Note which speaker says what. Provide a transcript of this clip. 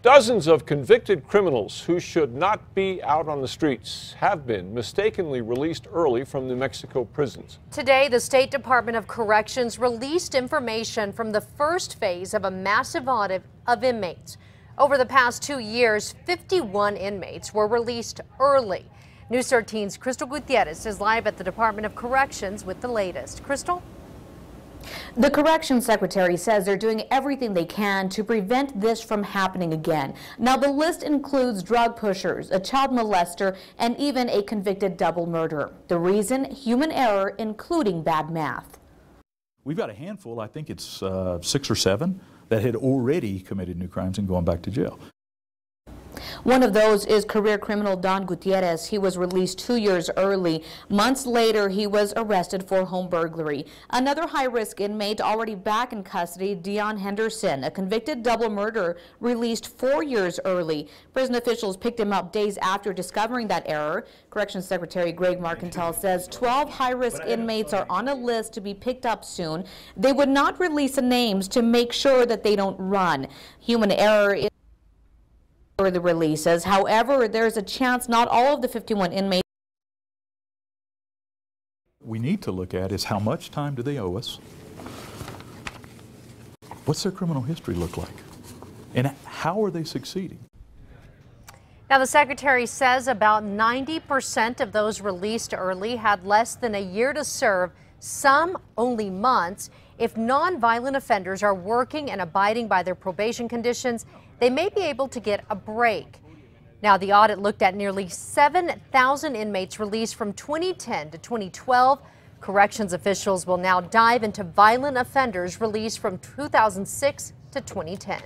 Speaker 1: Dozens of convicted criminals who should not be out on the streets have been mistakenly released early from New Mexico prisons.
Speaker 2: Today, the State Department of Corrections released information from the first phase of a massive audit of inmates. Over the past 2 years, 51 inmates were released early. News 13's Crystal Gutierrez is live at the Department of Corrections with the latest. Crystal?
Speaker 3: The Corrections Secretary says they're doing everything they can to prevent this from happening again. Now, the list includes drug pushers, a child molester, and even a convicted double murderer. The reason? Human error, including bad math.
Speaker 4: We've got a handful, I think it's 6 or 7, that had already committed new crimes and gone back to jail.
Speaker 3: One of those is career criminal Don Gutierrez. He was released 2 years early. Months later, he was arrested for home burglary. Another high-risk inmate already back in custody, Dion Henderson, a convicted double murderer, released 4 years early. Prison officials picked him up days after discovering that error. Corrections Secretary Greg Marcantel says 12 high-risk inmates are on a list to be picked up soon. They would not release the names to make sure that they don't run. Human error is for the releases. However, there's a chance not all of the 51 inmates.
Speaker 4: We need to look at is how much time do they owe us? What's their criminal history look like? And how are they succeeding?
Speaker 2: Now, the Secretary says about 90% of those released early had less than a year to serve, some only months. If nonviolent offenders are working and abiding by their probation conditions, they may be able to get a break. Now, the audit looked at nearly 7,000 inmates released from 2010 to 2012. Corrections officials will now dive into violent offenders released from 2006 to 2010.